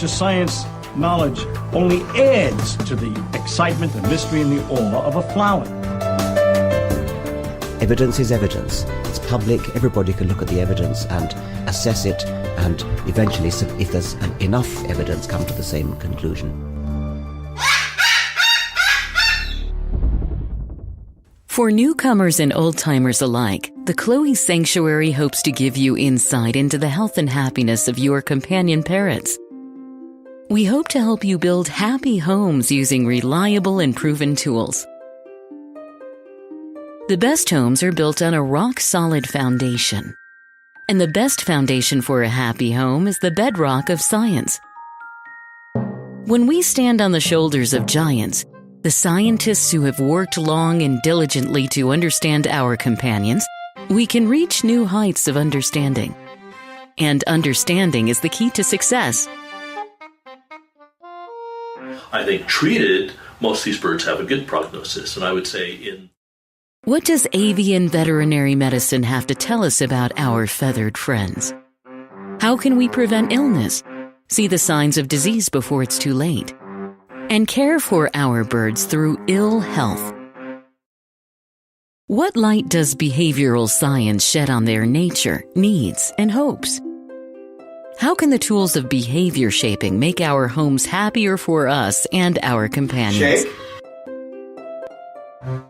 Science knowledge only adds to the excitement, the mystery, and the awe of a flower. Evidence is evidence. It's public. Everybody can look at the evidence and assess it, and eventually, if there's enough evidence, come to the same conclusion. For newcomers and old-timers alike, the Chloe Sanctuary hopes to give you insight into the health and happiness of your companion parrots. We hope to help you build happy homes using reliable and proven tools. The best homes are built on a rock-solid foundation. And the best foundation for a happy home is the bedrock of science. When we stand on the shoulders of giants, the scientists who have worked long and diligently to understand our companions, we can reach new heights of understanding. And understanding is the key to success. I think treated, most of these birds have a good prognosis, and I would say What does avian veterinary medicine have to tell us about our feathered friends? How can we prevent illness, see the signs of disease before it's too late, and care for our birds through ill health? What light does behavioral science shed on their nature, needs, and hopes? How can the tools of behavior shaping make our homes happier for us and our companions? Shake.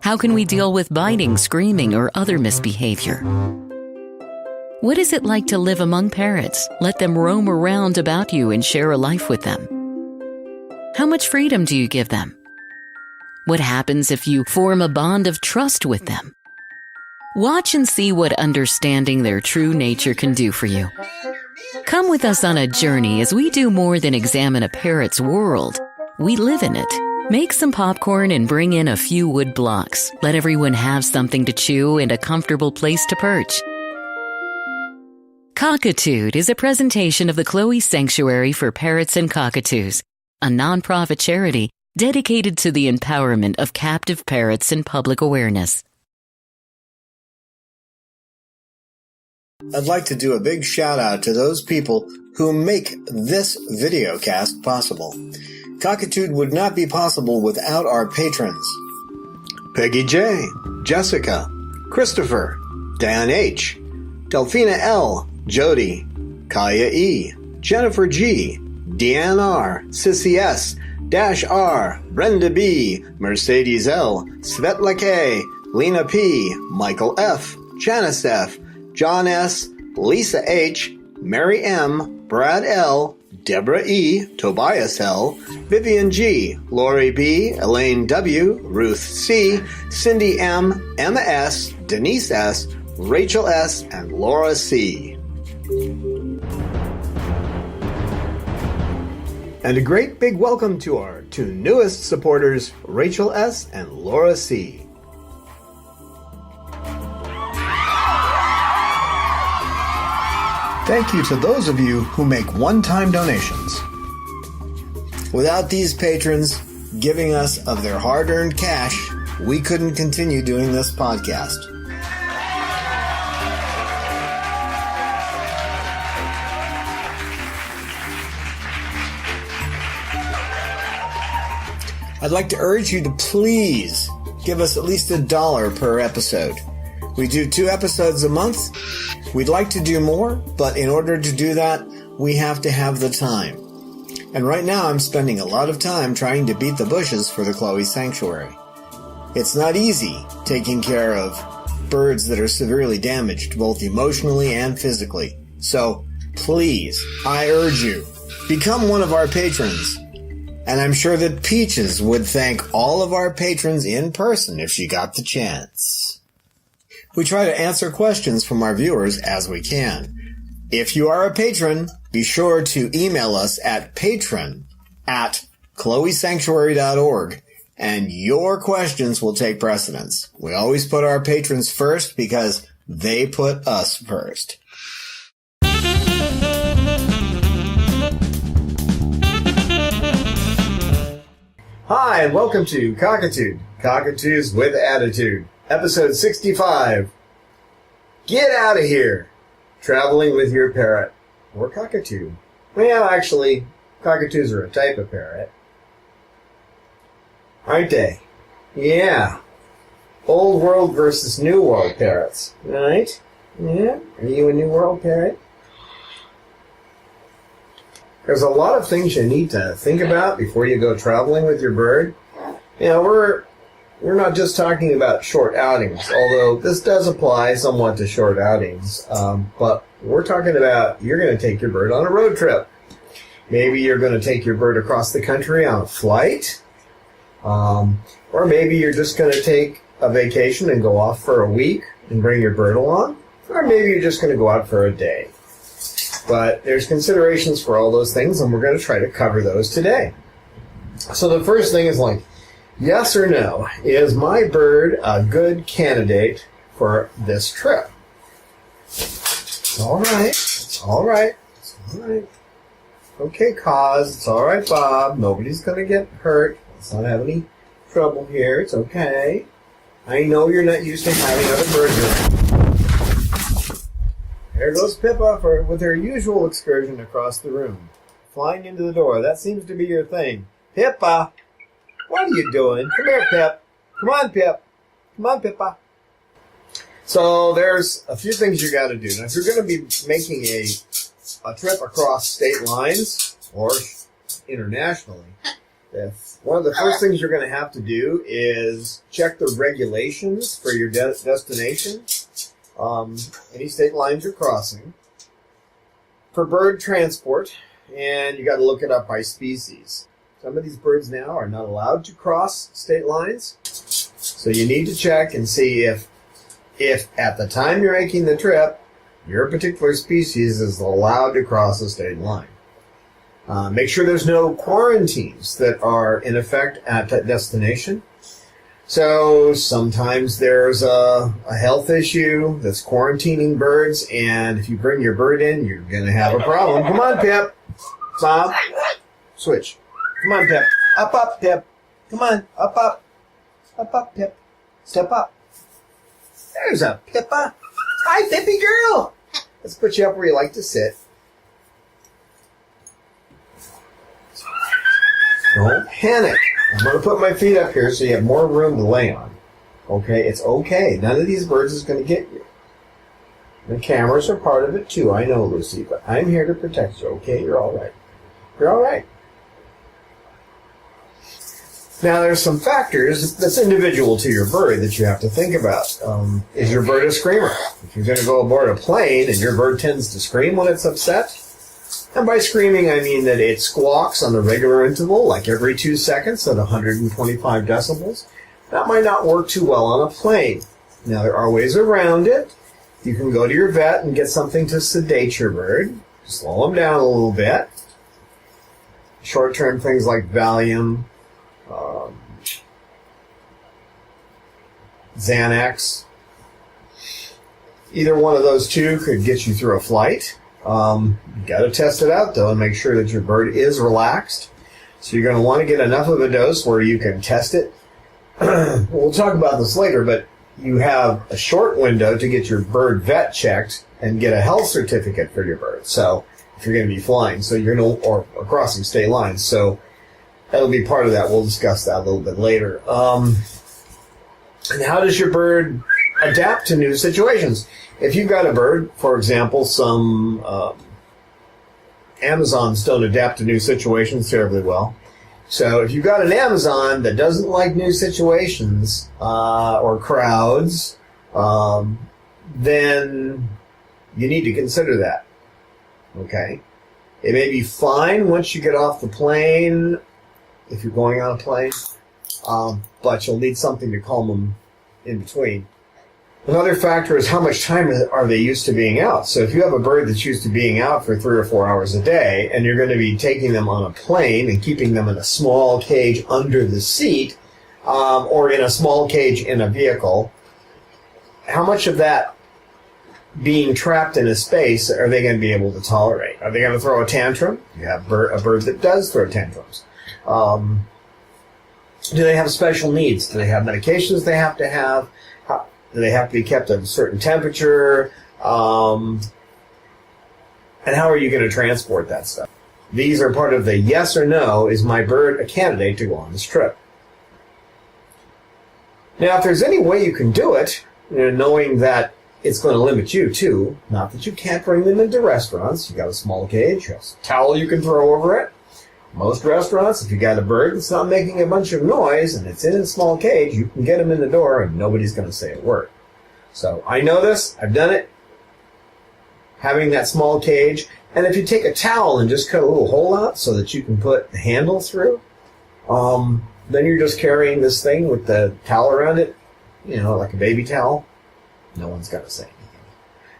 How can we deal with biting, screaming, or other misbehavior? What is it like to live among parrots? Let them roam around about you and share a life with them. How much freedom do you give them? What happens if you form a bond of trust with them? Watch and see what understanding their true nature can do for you. Come with us on a journey as we do more than examine a parrot's world. We live in it. Make some popcorn and bring in a few wood blocks. Let everyone have something to chew and a comfortable place to perch. Cockatoo is a presentation of the Chloe Sanctuary for Parrots and Cockatoos, a nonprofit charity dedicated to the empowerment of captive parrots and public awareness. I'd like to do a big shout out to those people who make this video cast possible. Cockatoo would not be possible without our patrons. Peggy J, Jessica, Christopher, Dan H, Delphina L, Jody, Kaya E, Jennifer G, Deanne R, Sissy S, Dash R, Brenda B, Mercedes L, Svetla K, Lena P, Michael F, Janice F, John S, Lisa H, Mary M, Brad L, Deborah E, Tobias L, Vivian G, Lori B, Elaine W, Ruth C, Cindy M, Emma S, Denise S, Rachel S, and Laura C. And a great big welcome to our two newest supporters, Rachel S. and Laura C. Thank you to those of you who make one-time donations. Without these patrons giving us of their hard-earned cash, we couldn't continue doing this podcast. I'd like to urge you to please give us at least $1 per episode. We do 2 episodes a month. We'd like to do more, but in order to do that, we have to have the time. And right now I'm spending a lot of time trying to beat the bushes for the Chloe Sanctuary. It's not easy taking care of birds that are severely damaged, both emotionally and physically. So, please, I urge you, become one of our patrons. And I'm sure that Peaches would thank all of our patrons in person if she got the chance. We try to answer questions from our viewers as we can. If you are a patron, be sure to email us at patron@chloesanctuary.org, and your questions will take precedence. We always put our patrons first because they put us first. Hi, and welcome to Cockatoo, Cockatoos with Attitude, episode 65. Get out of here! Traveling with your parrot or cockatoo. Well, actually, cockatoos are a type of parrot. Aren't they? Yeah. Old world versus new world parrots. Right? Yeah? Are you a new world parrot? There's a lot of things you need to think about before you go traveling with your bird. You know, we're not just talking about short outings, although this does apply somewhat to short outings. But we're talking about you're going to take your bird on a road trip. Maybe you're going to take your bird across the country on a flight. Or maybe you're just going to take a vacation and go off for a week and bring your bird along. Or maybe you're just going to go out for a day. But there's considerations for all those things, and we're going to try to cover those today. So the first thing is like, yes or no, is my bird a good candidate for this trip? It's all right. It's all right. It's all right. Okay, Cos. It's all right, Bob. Nobody's going to get hurt. Let's not have any trouble here. It's okay. I know you're not used to having other birds around. There goes Pippa with her usual excursion across the room, flying into the door. That seems to be your thing. Pippa! What are you doing? Come here, Pip. Come on, Pip. Come on, Pippa. So there's a few things you got to do. Now, if you're going to be making a trip across state lines or internationally, one of the first things you're going to have to do is check the regulations for your destination. Any state lines you're crossing, for bird transport, and you got to look it up by species. Some of these birds now are not allowed to cross state lines, so you need to check and see if at the time you're making the trip, your particular species is allowed to cross a state line. Make sure there's no quarantines that are in effect at that destination. So sometimes there's a health issue that's quarantining birds, and if you bring your bird in, you're going to have a problem. Come on, Pip. Bob. Switch. Come on, Pip. Up, Pip. Come on. Up. Up, Pip. Step up. There's a Pippa. Hi, Pippy girl. Let's put you up where you like to sit. Don't panic. I'm going to put my feet up here so you have more room to lay on. Okay? It's okay. None of these birds is going to get you. The cameras are part of it too. I know, Lucy, but I'm here to protect you. Okay? You're all right. You're all right. Now, there's some factors that's individual to your bird that you have to think about. Is your bird a screamer? If you're going to go aboard a plane and your bird tends to scream when it's upset, and by screaming, I mean that it squawks on the regular interval, like every 2 seconds at 125 decibels. That might not work too well on a plane. Now, there are ways around it. You can go to your vet and get something to sedate your bird, slow them down a little bit. Short-term things like Valium, Xanax. Either one of those two could get you through a flight. You got to test it out, though, and make sure that your bird is relaxed. So you're going to want to get enough of a dose where you can test it. We'll talk about this later, but you have a short window to get your bird vet checked and get a health certificate for your bird. So if you're going to be flying, so you're going to, or crossing state lines. So that'll be part of that. We'll discuss that a little bit later. And how does your bird adapt to new situations? If you've got a bird, for example, some Amazons don't adapt to new situations terribly well. So if you've got an Amazon that doesn't like new situations or crowds, then you need to consider that. Okay? It may be fine once you get off the plane, if you're going on a plane, but you'll need something to calm them in between. Another factor is how much time are they used to being out. So if you have a bird that's used to being out for 3 or 4 hours a day, and you're going to be taking them on a plane and keeping them in a small cage under the seat, or in a small cage in a vehicle, how much of that being trapped in a space are they going to be able to tolerate? Are they going to throw a tantrum? You have a bird that does throw tantrums. Do they have special needs? Do they have medications they have to have? Do they have to be kept at a certain temperature? And how are you going to transport that stuff? These are part of the yes or no, is my bird a candidate to go on this trip? Now, if there's any way you can do it, knowing that it's going to limit you too, not that you can't bring them into restaurants. You got a small cage, you have a towel you can throw over it. Most restaurants, if you got a bird that's not making a bunch of noise and it's in a small cage, you can get them in the door and nobody's going to say a word. So I know this, I've done it, having that small cage. And if you take a towel and just cut a little hole out so that you can put the handle through, then you're just carrying this thing with the towel around it, like a baby towel. No one's going to say anything.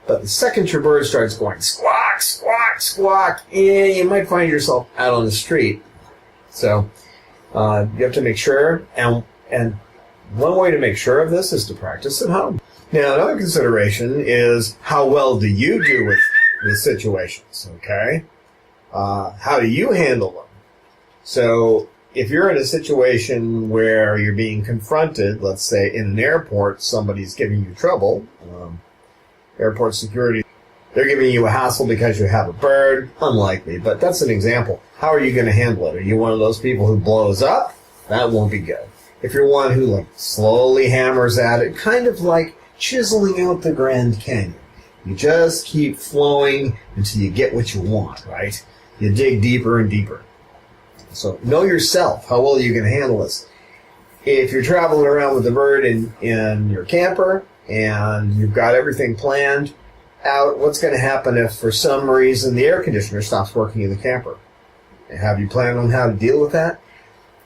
But the second your bird starts going squawk, squawk, squawk, you might find yourself out on the street. So you have to make sure, and one way to make sure of this is to practice at home. Now, another consideration is how well do you do with situations, okay? How do you handle them? So if you're in a situation where you're being confronted, let's say in an airport, somebody's giving you trouble, airport security, they're giving you a hassle because you have a bird, unlikely, but that's an example. How are you going to handle it? Are you one of those people who blows up? That won't be good. If you're one who slowly hammers at it, kind of like chiseling out the Grand Canyon, you just keep flowing until you get what you want, right? You dig deeper and deeper. So know yourself. How well are you going to handle this? If you're traveling around with the bird in your camper and you've got everything planned out, what's going to happen if for some reason the air conditioner stops working in the camper? Have you planned on how to deal with that?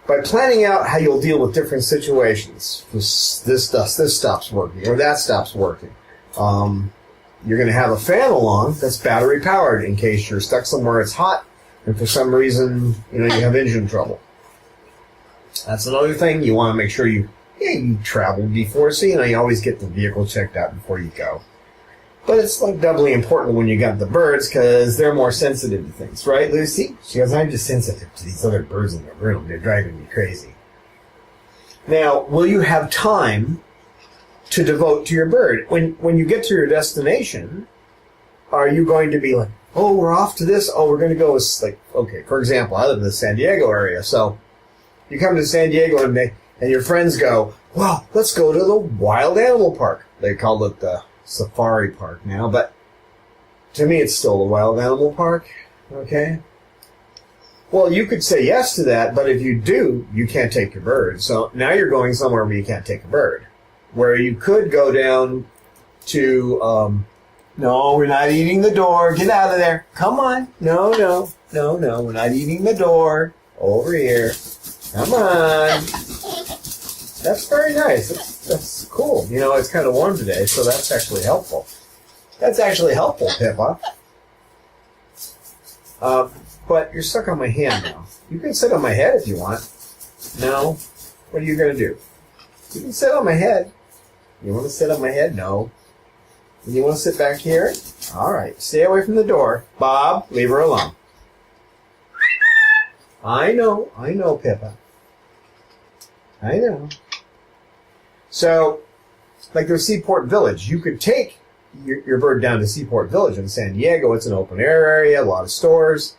By planning out how you'll deal with different situations, this stops working or that stops working. You're going to have a fan along that's battery powered in case you're stuck somewhere it's hot and for some reason, you have engine trouble. That's another thing. You want to make sure you travel before, so you always get the vehicle checked out before you go. But it's doubly important when you got the birds because they're more sensitive to things, right, Lucy? She goes, I'm just sensitive to these other birds in the room. They're driving me crazy. Now, will you have time to devote to your bird? When you get to your destination, are you going to be like, oh, we're off to this? Oh, we're going to go okay, for example, I live in the San Diego area, so you come to San Diego and your friends go, well, let's go to the wild animal park. They call it the safari park now, but to me it's still the wild animal park, okay? Well, you could say yes to that, but if you do, you can't take your bird. So now you're going somewhere where you can't take a bird. Where you could go down to, no, we're not eating the door. Get out of there. Come on. No. We're not eating the door. Over here. Come on. That's very nice. That's cool. It's kind of warm today, so that's actually helpful. That's actually helpful, Pippa. But you're stuck on my hand now. You can sit on my head if you want. No. What are you going to do? You can sit on my head. You want to sit on my head? No. You want to sit back here? All right. Stay away from the door. Bob, leave her alone. I know, Pippa. I know. So, like there's Seaport Village. You could take your bird down to Seaport Village in San Diego. It's an open air area, a lot of stores.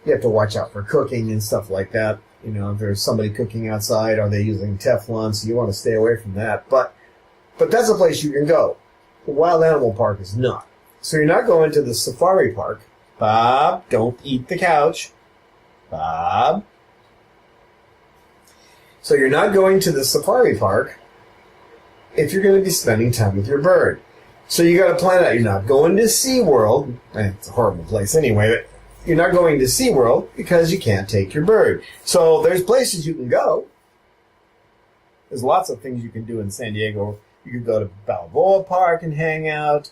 You have to watch out for cooking and stuff like that. If there's somebody cooking outside, are they using Teflon? So you want to stay away from that. But that's a place you can go. The Wild Animal Park is not. So you're not going to the safari park. Bob, don't eat the couch. Bob. So you're not going to the safari park if you're going to be spending time with your bird. So you got to plan out. You're not going to SeaWorld. It's a horrible place anyway, but you're not going to SeaWorld because you can't take your bird. So there's places you can go. There's lots of things you can do in San Diego. You could go to Balboa Park and hang out.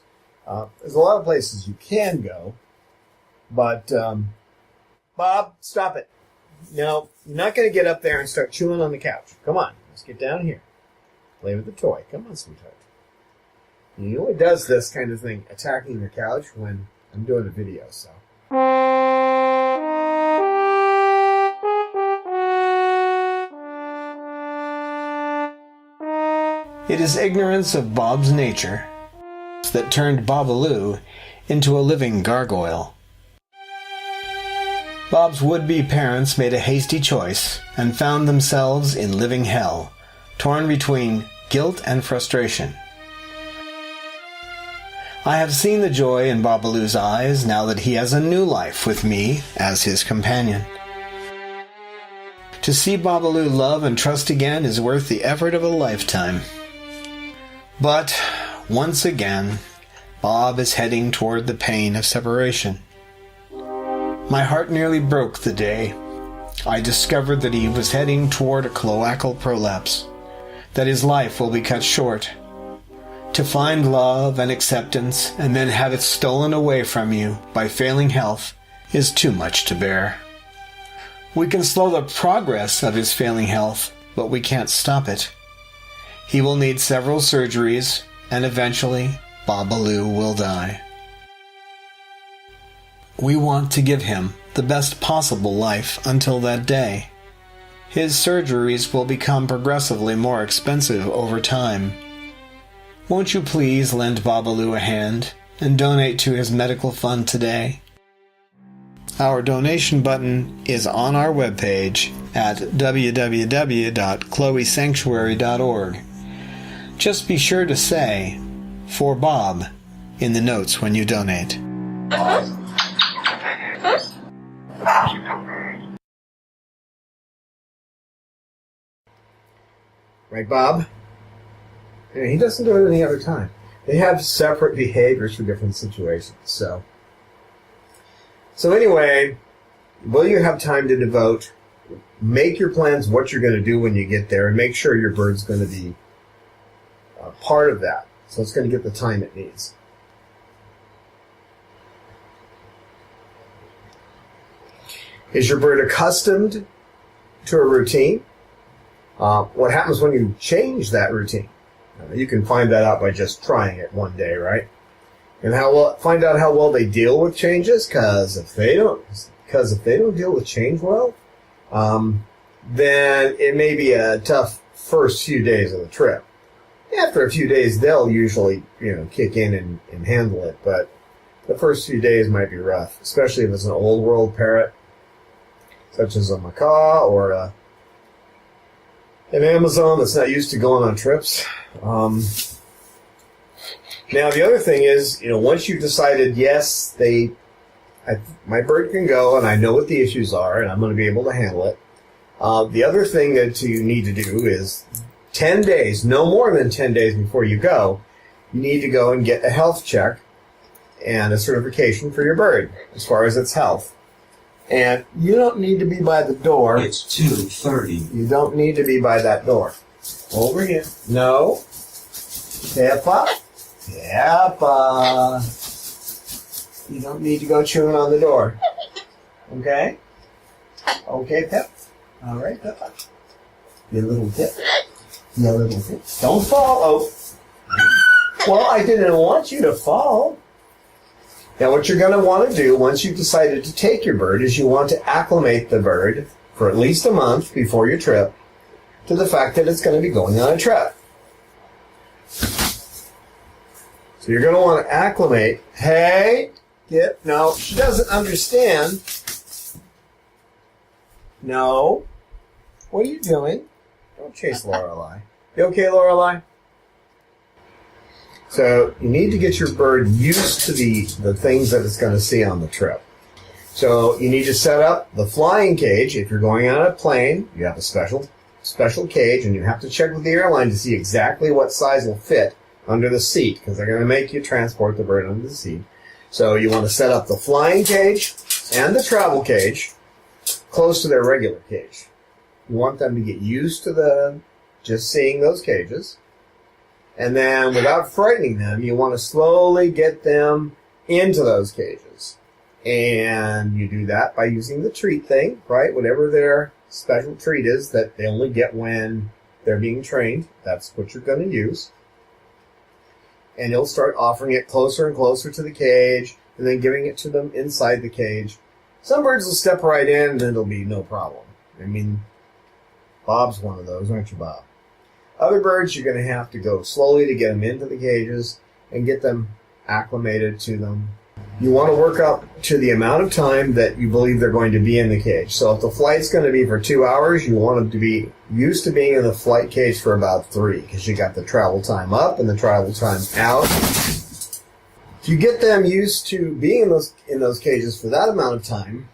There's a lot of places you can go. But, Bob, stop it. No, you're not going to get up there and start chewing on the couch. Come on, let's get down here. Play with the toy. Come on, sweetheart. He only does this kind of thing, attacking the couch, when I'm doing a video, so. It is ignorance of Bob's nature that turned Babaloo into a living gargoyle. Bob's would-be parents made a hasty choice and found themselves in living hell, torn between guilt and frustration. I have seen the joy in Babaloo's eyes now that he has a new life with me as his companion. To see Babaloo love and trust again is worth the effort of a lifetime. But, once again, Bob is heading toward the pain of separation. My heart nearly broke the day I discovered that he was heading toward a cloacal prolapse, that his life will be cut short. To find love and acceptance and then have it stolen away from you by failing health is too much to bear. We can slow the progress of his failing health, but we can't stop it. He will need several surgeries, and eventually Babaloo will die. We want to give him the best possible life until that day. His surgeries will become progressively more expensive over time. Won't you please lend Babaloo a hand and donate to his medical fund today? Our donation button is on our webpage at www.chloesanctuary.org. Just be sure to say, "For Bob," in the notes when you donate. Right, Bob? Yeah, he doesn't do it any other time. They have separate behaviors for different situations. So anyway, will you have time to devote? Make your plans what you're going to do when you get there, and make sure your bird's going to be part of that. So it's going to get the time it needs. Is your bird accustomed to a routine? What happens when you change that routine? You can find that out by just trying it one day, right? And find out how well they deal with changes. Because if they don't deal with change well, then it may be a tough first few days of the trip. After a few days, they'll usually kick in and handle it. But the first few days might be rough, especially if it's an old world parrot, such as a macaw or an Amazon that's not used to going on trips. Now, the other thing is, once you've decided, yes, my bird can go, and I know what the issues are, and I'm going to be able to handle it. The other thing that you need to do is 10 days, no more than 10 days before you go, you need to go and get a health check and a certification for your bird as far as its health. And you don't need to be by the door. It's 2:30. You don't need to be by that door. Over here. No. Peppa. Peppa. You don't need to go chewing on the door. Okay? Okay, Pep. All right, Peppa. You little tip. You little tip. Don't fall. Oh. Well, I didn't want you to fall. Now, what you're going to want to do once you've decided to take your bird is you want to acclimate the bird for at least a month before your trip to the fact that it's going to be going on a trip. So you're going to want to acclimate. Hey, no, she doesn't understand. No. What are you doing? Don't chase Lorelei. You okay, Lorelei? So you need to get your bird used to the things that it's going to see on the trip. So you need to set up the flying cage. If you're going on a plane, you have a special cage, and you have to check with the airline to see exactly what size will fit under the seat, because they're going to make you transport the bird under the seat. So you want to set up the flying cage and the travel cage close to their regular cage. You want them to get used to just seeing those cages. And then, without frightening them, you want to slowly get them into those cages. And you do that by using the treat thing, right? Whatever their special treat is that they only get when they're being trained, that's what you're going to use. And you'll start offering it closer and closer to the cage, and then giving it to them inside the cage. Some birds will step right in, and it'll be no problem. I mean, Bob's one of those, aren't you, Bob? Other birds, you're going to have to go slowly to get them into the cages and get them acclimated to them. You want to work up to the amount of time that you believe they're going to be in the cage. So if the flight's going to be for 2 hours, you want them to be used to being in the flight cage for about 3, because you got the travel time up and the travel time out. If you get them used to being in those cages for that amount of time,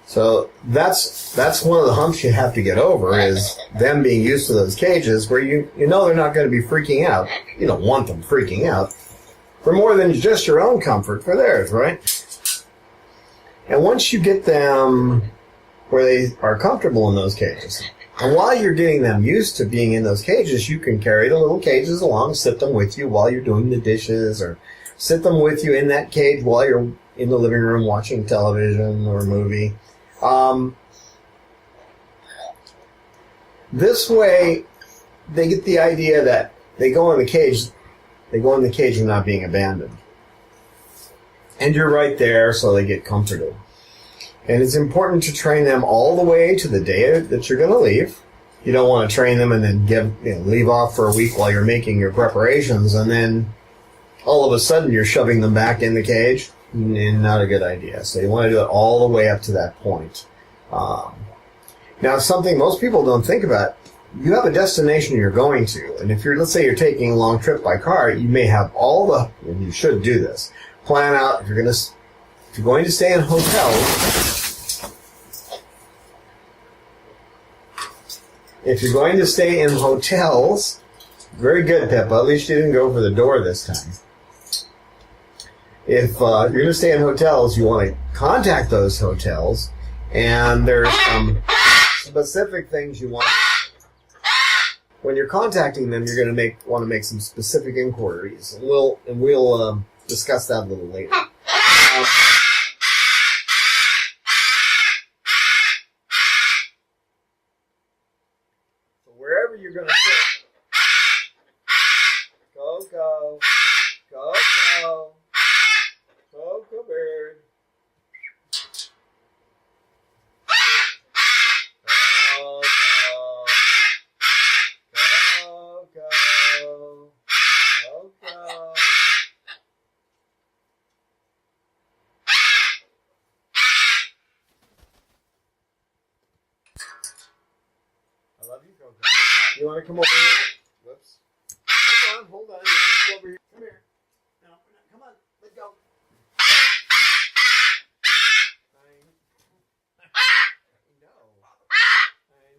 so that's one of the humps you have to get over, is them being used to those cages where you know they're not going to be freaking out. You don't want them freaking out for more than just your own comfort, for theirs, right? And once you get them where they are comfortable in those cages, and while you're getting them used to being in those cages, you can carry the little cages along, sit them with you while you're doing the dishes, or sit them with you in that cage while you're in the living room watching television or a movie. This way, they get the idea that they go in the cage and not being abandoned. And you're right there, so they get comforted. And it's important to train them all the way to the day that you're going to leave. You don't want to train them and then leave off for a week while you're making your preparations, and then all of a sudden you're shoving them back in the cage. Not a good idea. So you want to do it all the way up to that point. Now, something most people don't think about, you have a destination you're going to, and if let's say you're taking a long trip by car, you may have and you should do this, plan out, if you're going to stay in hotels, very good, Pippa, at least you didn't go for the door this time. If you're going to stay in hotels, you want to contact those hotels, and there's some specific things you want. When you're contacting them, you're going to want to make some specific inquiries, and we'll discuss that a little later. So wherever you're going to sit, Coco, Coco bird. I love you, Coco. You want to come over here? Whoops. Hold on. You want to come over here? Come here. No, come on. Let go. I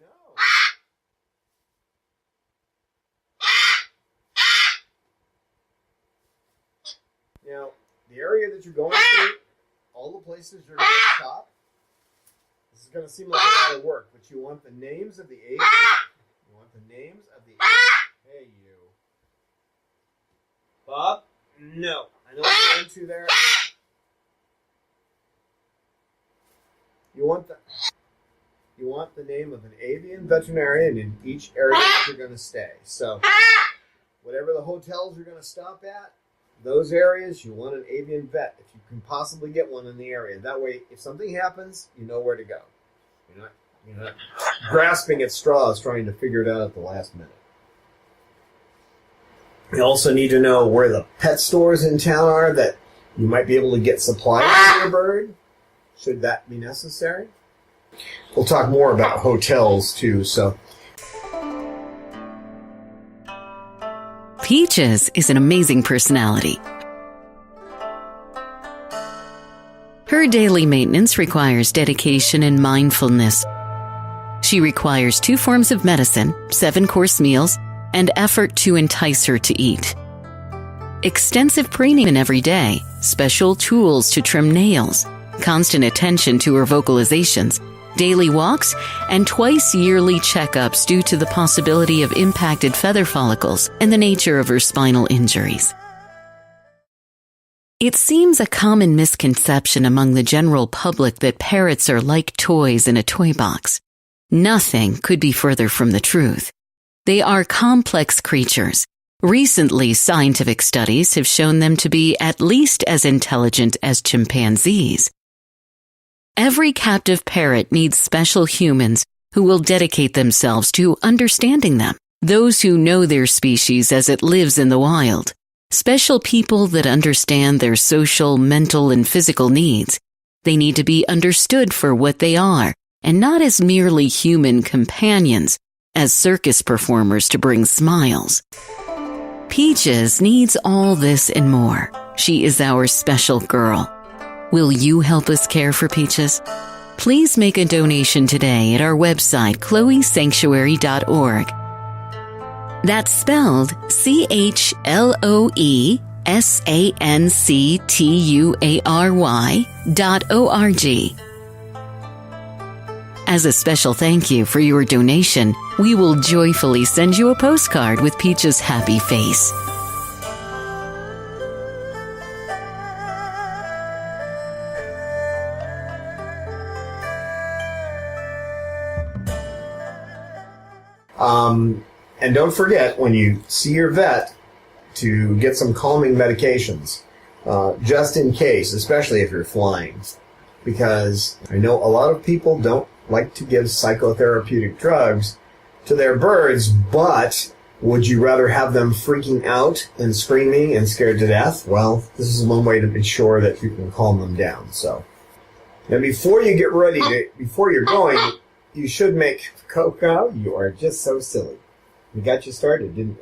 know. Now, the area that you're going to, all the places you're going to stop, this is going to seem like a lot of work, but you want the names of the agents. Hey, you. Bob? No. I know what you're into there. You want the name of an avian veterinarian in each area that you're going to stay. So, whatever the hotels you're going to stop at, those areas, you want an avian vet if you can possibly get one in the area. That way, if something happens, you know where to go. You're not grasping at straws trying to figure it out at the last minute. You also need to know where the pet stores in town are that you might be able to get supplies for your bird, should that be necessary. We'll talk more about hotels, too, so... Peaches is an amazing personality. Her daily maintenance requires dedication and mindfulness. She requires 2 forms of medicine, 7-course meals, and effort to entice her to eat. Extensive preening every day, special tools to trim nails, constant attention to her vocalizations, daily walks, and twice yearly checkups due to the possibility of impacted feather follicles and the nature of her spinal injuries. It seems a common misconception among the general public that parrots are like toys in a toy box. Nothing could be further from the truth. They are complex creatures. Recently, scientific studies have shown them to be at least as intelligent as chimpanzees. Every captive parrot needs special humans who will dedicate themselves to understanding them. Those who know their species as it lives in the wild. Special people that understand their social, mental, and physical needs. They need to be understood for what they are, and not as merely human companions, as circus performers to bring smiles. Peaches needs all this and more. She is our special girl. Will you help us care for Peaches? Please make a donation today at our website, chloesanctuary.org. That's spelled CHLOESANCTUARY.org. As a special thank you for your donation, we will joyfully send you a postcard with Peach's happy face. And don't forget, when you see your vet, to get some calming medications, just in case, especially if you're flying. Because I know a lot of people don't like to give psychotherapeutic drugs to their birds, but would you rather have them freaking out and screaming and scared to death? Well, this is one way to be sure that you can calm them down. So, now before you get ready before you're going, you should make Coco. You are just so silly. We got you started, didn't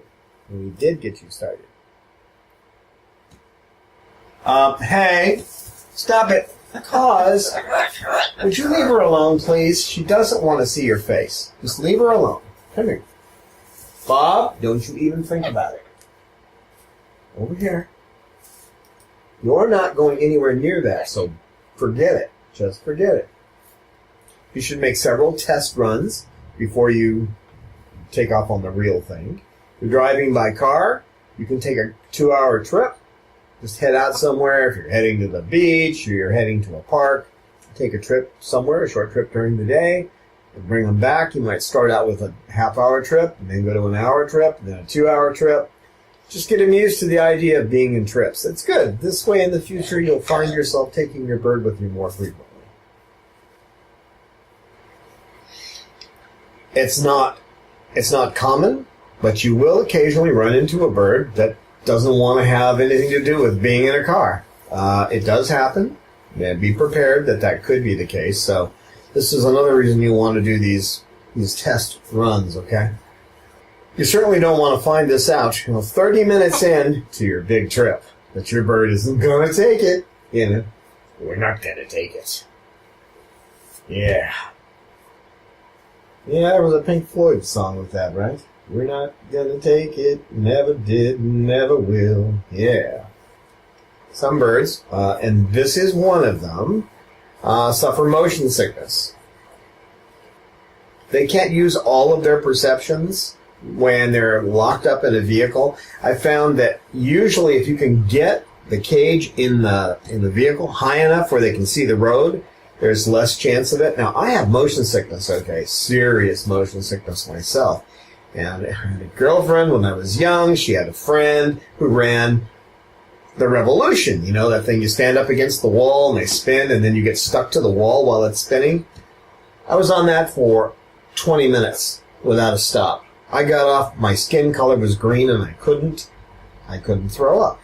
we? We did get you started. Hey, stop it. Cause, would you leave her alone, please? She doesn't want to see your face. Just leave her alone. Come here. Bob, don't you even think about it. Over here. You're not going anywhere near that, so forget it. Just forget it. You should make several test runs before you take off on the real thing. If you're driving by car, you can take a 2-hour trip. Just head out somewhere. If you're heading to the beach or you're heading to a park, take a trip somewhere, a short trip during the day, and bring them back. You might start out with a half-hour trip, and then go to an hour trip, and then a 2-hour trip. Just get them used to the idea of being in trips. It's good. This way in the future, you'll find yourself taking your bird with you more frequently. It's not common, but you will occasionally run into a bird that doesn't want to have anything to do with being in a car. It does happen, and be prepared that could be the case. So this is another reason you want to do these test runs, okay? You certainly don't want to find this out 30 minutes in to your big trip that your bird isn't going to take it. We're not going to take it. Yeah. Yeah, there was a Pink Floyd song with that, right? We're not gonna take it, never did, never will. Yeah. Some birds, and this is one of them, suffer motion sickness. They can't use all of their perceptions when they're locked up in a vehicle. I found that usually if you can get the cage in the vehicle high enough where they can see the road, there's less chance of it. Now, I have motion sickness, okay, serious motion sickness myself. And I had a girlfriend when I was young. She had a friend who ran the Revolution. That thing you stand up against the wall and they spin and then you get stuck to the wall while it's spinning. I was on that for 20 minutes without a stop. I got off, my skin color was green and I couldn't throw up.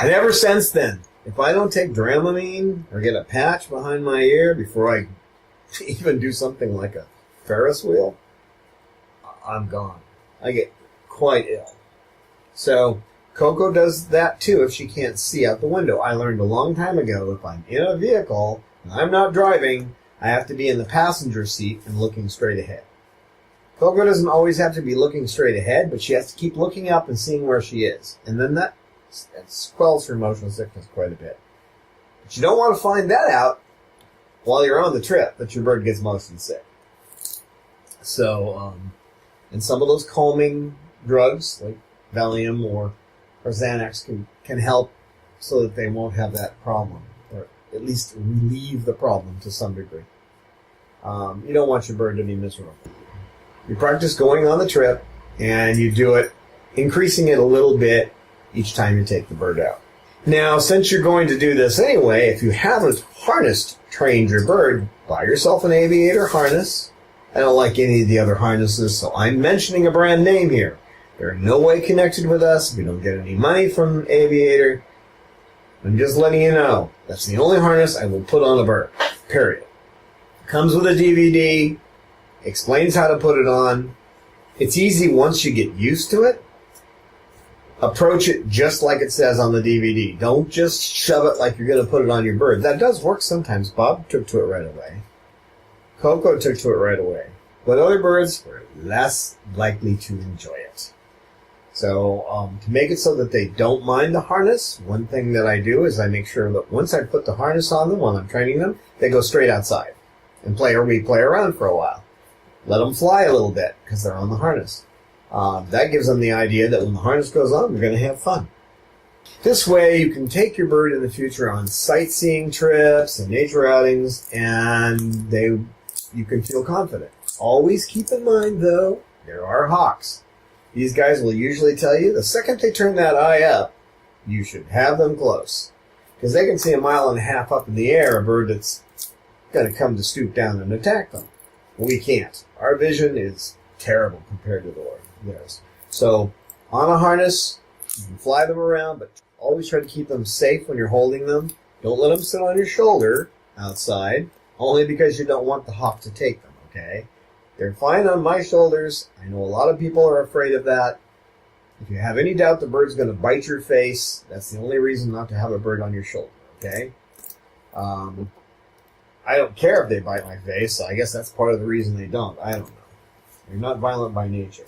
And ever since then, if I don't take Dramamine or get a patch behind my ear before I even do something like a Ferris wheel, I'm gone. I get quite ill. So Coco does that too if she can't see out the window. I learned a long time ago, if I'm in a vehicle and I'm not driving, I have to be in the passenger seat and looking straight ahead. Coco doesn't always have to be looking straight ahead, but she has to keep looking up and seeing where she is. And then that quells her motion sickness quite a bit. But you don't want to find that out while you're on the trip, that your bird gets motion sick. So, and some of those calming drugs, like Valium or Xanax, can help so that they won't have that problem, or at least relieve the problem to some degree. You don't want your bird to be miserable. You practice going on the trip, and you do it, increasing it a little bit each time you take the bird out. Now, since you're going to do this anyway, if you haven't trained your bird buy yourself an aviator harness. I don't like any of the other harnesses, so I'm mentioning a brand name here. They're in no way connected with us. We don't get any money from Aviator. I'm just letting you know. That's the only harness I will put on a bird. Period. Comes with a DVD. Explains how to put it on. It's easy once you get used to it. Approach it just like it says on the DVD. Don't just shove it like you're going to put it on your bird. That does work sometimes. Bob took to it right away. Coco took to it right away. But other birds were less likely to enjoy it. So to make it so that they don't mind the harness, one thing that I do is I make sure that once I put the harness on them while I'm training them, they go straight outside and we play around for a while. Let them fly a little bit because they're on the harness. That gives them the idea that when the harness goes on, they're going to have fun. This way, you can take your bird in the future on sightseeing trips and nature outings, and you can feel confident. Always keep in mind, though, there are hawks. These guys will usually tell you the second they turn that eye up, you should have them close. Because they can see 1.5 miles up in the air a bird that's going to come to stoop down and attack them. We can't. Our vision is terrible compared to theirs. So, on a harness, you can fly them around, but always try to keep them safe when you're holding them. Don't let them sit on your shoulder outside, only because you don't want the hawk to take them, okay? They're fine on my shoulders. I know a lot of people are afraid of that. If you have any doubt the bird's going to bite your face, that's the only reason not to have a bird on your shoulder, okay? I don't care if they bite my face, so I guess that's part of the reason they don't. I don't know. They're not violent by nature.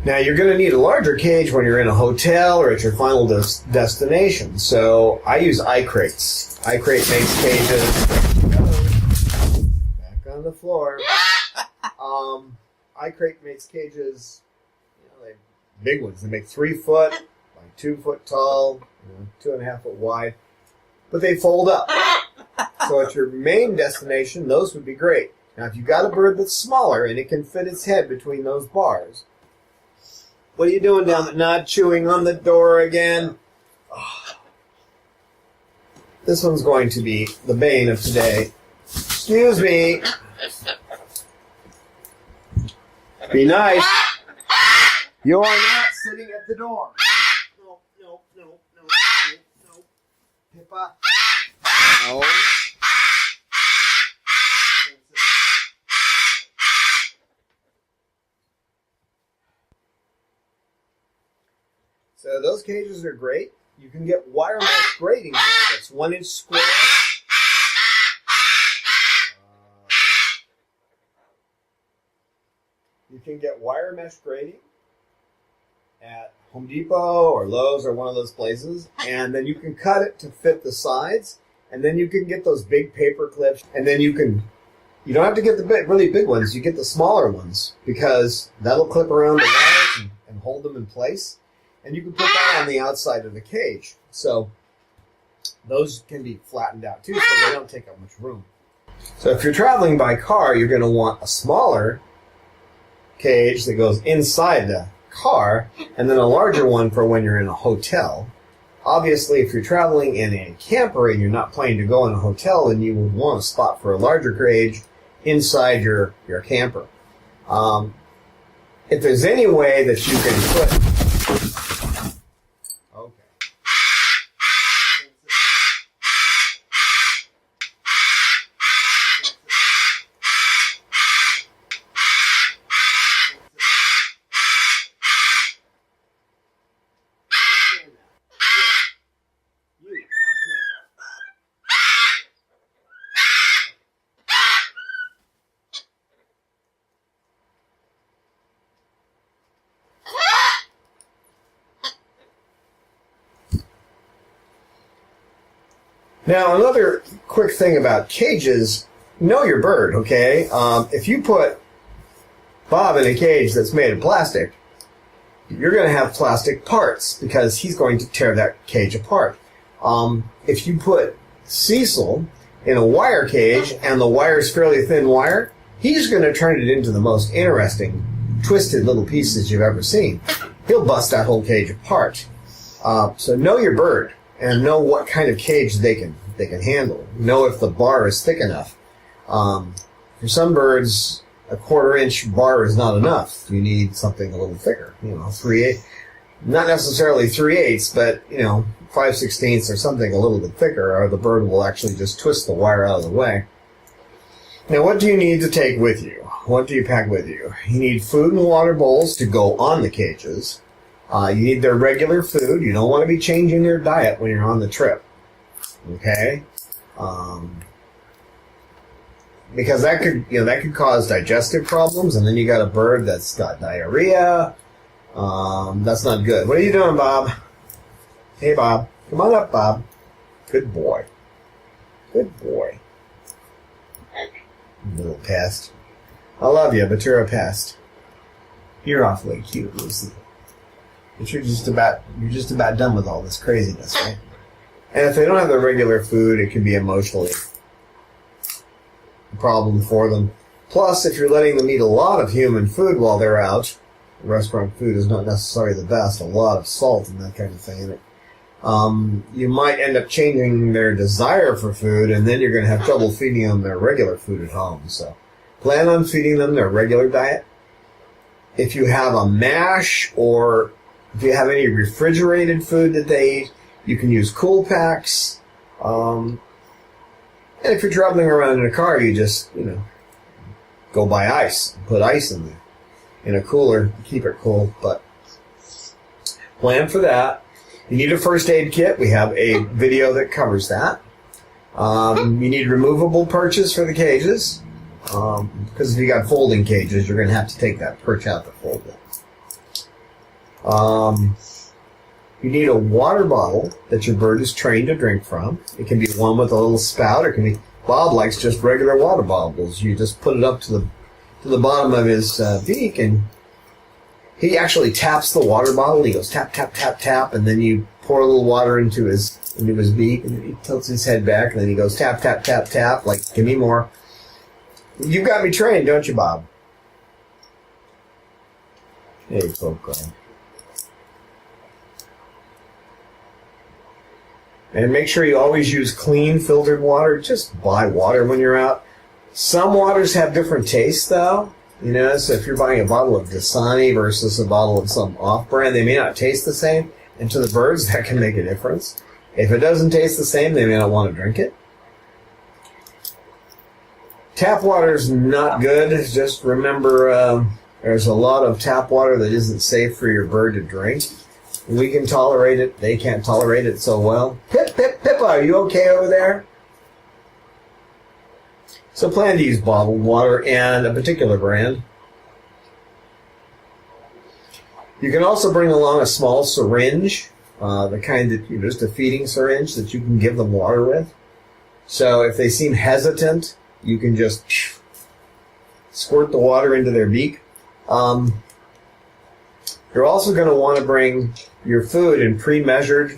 Now, you're going to need a larger cage when you're in a hotel or at your final destination, so I use iCrates. iCrate makes cages. Back on the floor. iCrate makes cages, they big ones. They make 3 foot, like 2 foot tall, 2.5 foot wide, but they fold up. So at your main destination, those would be great. Now, if you've got a bird that's smaller and it can fit its head between those bars, what are you doing down there? Not chewing on the door again? Oh. This one's going to be the bane of today. Excuse me. Be nice. You are not sitting at the door. No. Pippa. No. So those cages are great. You can get wire mesh grating there that's 1 inch square. You can get wire mesh grating at Home Depot or Lowe's or one of those places, and then you can cut it to fit the sides, and then you can get those big paper clips, and then you don't have to get the really big ones, you get the smaller ones, because that'll clip around the wires and hold them in place, and you can put that on the outside of the cage. So those can be flattened out too, so they don't take up much room. So if you're traveling by car, you're going to want a smaller cage that goes inside the car, and then a larger one for when you're in a hotel. Obviously, if you're traveling in a camper and you're not planning to go in a hotel, then you would want a spot for a larger cage inside your camper. If there's any way that you can put... Okay. Now, another quick thing about cages, know your bird, okay? If you put Bob in a cage that's made of plastic, you're going to have plastic parts because he's going to tear that cage apart. If you put Cecil in a wire cage and the wire's fairly thin wire, he's going to turn it into the most interesting, twisted little pieces you've ever seen. He'll bust that whole cage apart. So know your bird and know what kind of cage they can handle. Know if the bar is thick enough. For some birds, a 1/4-inch bar is not enough. You need something a little thicker. 3/8, not necessarily 3/8, but 5/16 or something a little bit thicker, or the bird will actually just twist the wire out of the way. Now, what do you need to take with you? What do you pack with you? You need food and water bowls to go on the cages. You need their regular food. You don't want to be changing their diet when you're on the trip. Okay? Because that could cause digestive problems, and then you got a bird that's got diarrhea. That's not good. What are you doing, Bob? Hey, Bob. Come on up, Bob. Good boy. Good boy. Little pest. I love you, but you're a pest. You're awfully cute, Lucy. But you're just about done with all this craziness, right? And if they don't have the regular food, it can be emotionally a problem for them. Plus, if you're letting them eat a lot of human food while they're out, restaurant food is not necessarily the best. A lot of salt and that kind of thing in it. You might end up changing their desire for food, and then you're going to have trouble feeding them their regular food at home. So plan on feeding them their regular diet. If you have a mash, or if you have any refrigerated food that they eat, you can use cool packs. And if you're traveling around in a car, you just, go buy ice. Put ice in a cooler to keep it cool. But plan for that. You need a first aid kit. We have a video that covers that. You need removable perches for the cages. Because if you got folding cages, you're going to have to take that perch out to fold it. You need a water bottle that your bird is trained to drink from. It can be one with a little spout, or it can be, Bob likes just regular water bottles. You just put it up to the bottom of his beak, and he actually taps the water bottle. He goes tap, tap, tap, tap, and then you pour a little water into his beak, and he tilts his head back, and then he goes tap, tap, tap, tap, like, give me more. You've got me trained, don't you, Bob? Hey, Coco. And make sure you always use clean, filtered water. Just buy water when you're out. Some waters have different tastes, though. So if you're buying a bottle of Dasani versus a bottle of some off-brand, they may not taste the same. And to the birds, that can make a difference. If it doesn't taste the same, they may not want to drink it. Tap water is not good. Just remember, there's a lot of tap water that isn't safe for your bird to drink. We can tolerate it. They can't tolerate it so well. Pip, Pip, Pippa, are you okay over there? So plan to use bottled water and a particular brand. You can also bring along a small syringe, the kind that, just a feeding syringe that you can give them water with. So if they seem hesitant, you can just squirt the water into their beak. You're also going to want to bring your food in pre-measured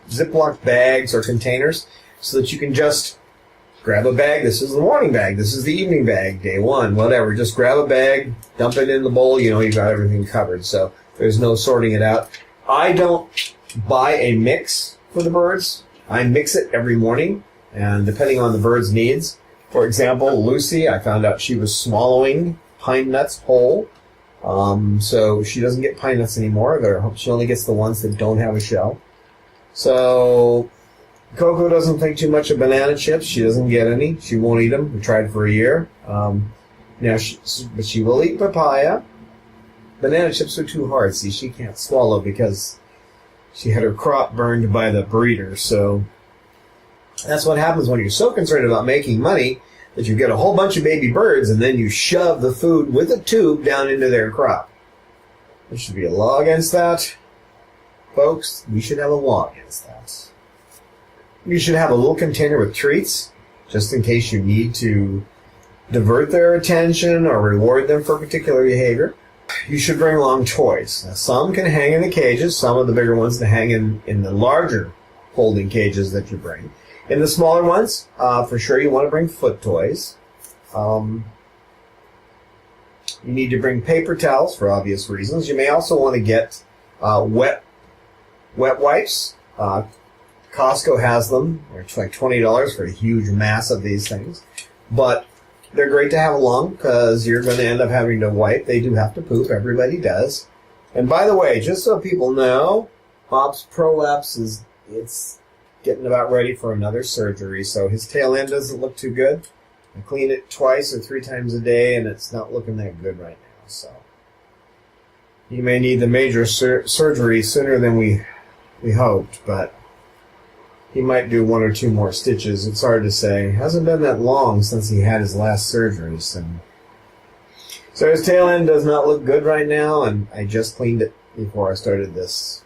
Ziploc bags or containers so that you can just grab a bag. This is the morning bag. This is the evening bag, day one, whatever. Just grab a bag, dump it in the bowl. You've got everything covered. So there's no sorting it out. I don't buy a mix for the birds. I mix it every morning, and depending on the bird's needs. For example, Lucy, I found out she was swallowing pine nuts whole. So she doesn't get pine nuts anymore. She only gets the ones that don't have a shell. So Coco doesn't think too much of banana chips. She doesn't get any. She won't eat them. We tried for a year. But she will eat papaya. Banana chips are too hard. See, she can't swallow because she had her crop burned by the breeder. So that's what happens when you're so concerned about making money that you get a whole bunch of baby birds and then you shove the food with a tube down into their crop. There should be a law against that. Folks, we should have a law against that. You should have a little container with treats, just in case you need to divert their attention or reward them for particular behavior. You should bring along toys. Now, some can hang in the cages, some of the bigger ones to hang in the larger folding cages that you bring. In the smaller ones, for sure you want to bring foot toys. You need to bring paper towels for obvious reasons. You may also want to get wet wipes. Costco has them. They're like $20 for a huge mass of these things. But they're great to have along because you're going to end up having to wipe. They do have to poop. Everybody does. And by the way, just so people know, Bob's prolapse it's getting about ready for another surgery, so his tail end doesn't look too good. I clean it 2 or 3 times a day, and it's not looking that good right now. So he may need the major surgery sooner than we hoped, but he might do 1 or 2 more stitches. It's hard to say. It hasn't been that long since he had his last surgery, so his tail end does not look good right now, and I just cleaned it before I started this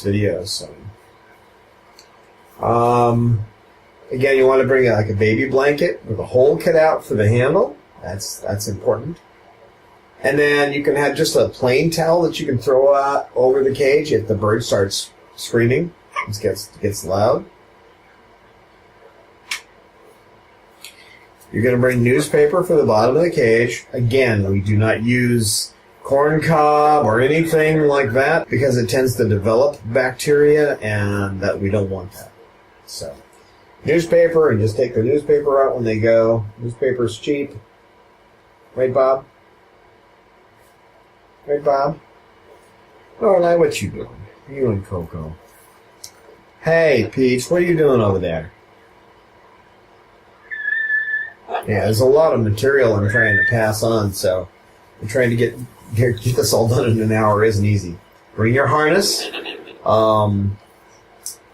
video. So again, you want to bring like a baby blanket with a hole cut out for the handle. That's important. And then you can have just a plain towel that you can throw out over the cage if the bird starts screaming. It gets loud. You're going to bring newspaper for the bottom of the cage. Again, we do not use corn cob or anything like that because it tends to develop bacteria, and that we don't want that. So, newspaper, and just take the newspaper out when they go. Newspaper's cheap. Right, Bob? Right, Bob? Lorelai, what you doing? You and Coco. Hey, Peach, what are you doing over there? Yeah, there's a lot of material I'm trying to pass on, so I'm trying to get this all done in an hour isn't easy. Bring your harness,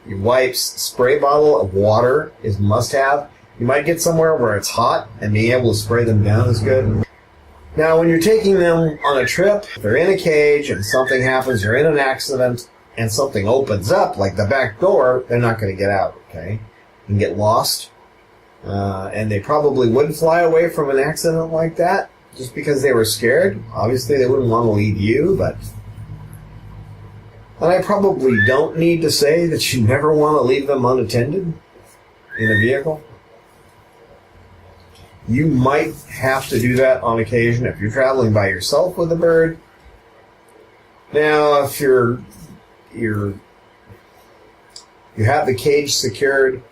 your wipes, spray bottle of water is must-have. You might get somewhere where it's hot, and being able to spray them down is good. Now, when you're taking them on a trip, if they're in a cage and something happens, you're in an accident, and something opens up, like the back door, they're not going to get out, okay? You can get lost. And they probably wouldn't fly away from an accident like that just because they were scared. Obviously, they wouldn't want to leave you, but... And I probably don't need to say that you never want to leave them unattended in a vehicle. You might have to do that on occasion if you're traveling by yourself with a bird. Now, if you have the cage secured,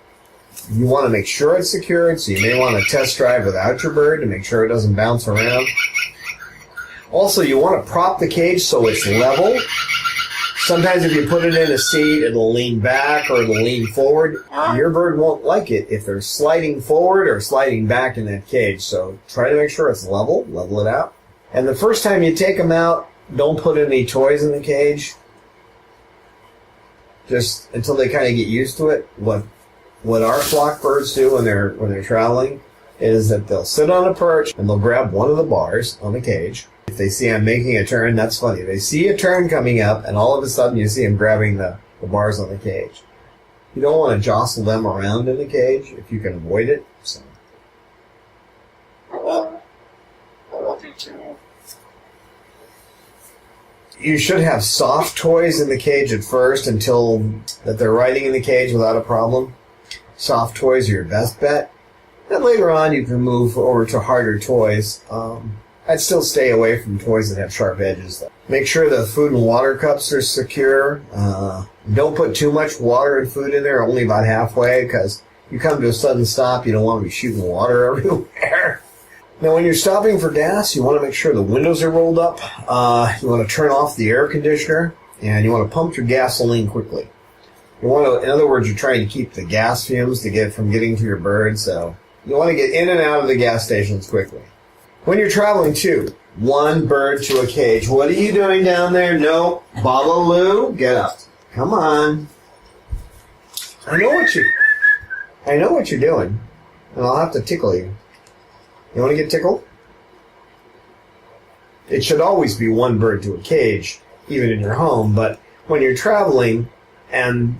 you want to make sure it's secured, so you may want to test drive without your bird to make sure it doesn't bounce around. Also, you want to prop the cage so it's level. Sometimes if you put it in a seat, it'll lean back or it'll lean forward. Your bird won't like it if they're sliding forward or sliding back in that cage. So try to make sure it's level it out. And the first time you take them out, don't put any toys in the cage. Just until they kind of get used to it. What our flock birds do when they're traveling is that they'll sit on a perch and they'll grab one of the bars on the cage. If they see I'm making a turn, that's funny. They see a turn coming up, and all of a sudden you see them grabbing the bars on the cage. You don't want to jostle them around in the cage if you can avoid it. So. You should have soft toys in the cage at first until that they're riding in the cage without a problem. Soft toys are your best bet. Then later on you can move over to harder toys. I'd still stay away from toys that have sharp edges, though. Make sure the food and water cups are secure. Don't put too much water and food in there, only about halfway, because you come to a sudden stop, you don't want to be shooting water everywhere. Now, when you're stopping for gas, you want to make sure the windows are rolled up. You want to turn off the air conditioner, and you want to pump your gasoline quickly. You want to, in other words, you're trying to keep the gas fumes from getting to your bird, so you want to get in and out of the gas stations quickly. When you're traveling, too, one bird to a cage. What are you doing down there? No. Babaloo, get up. Come on. I know what you're doing, and I'll have to tickle you. You want to get tickled? It should always be one bird to a cage, even in your home, but when you're traveling and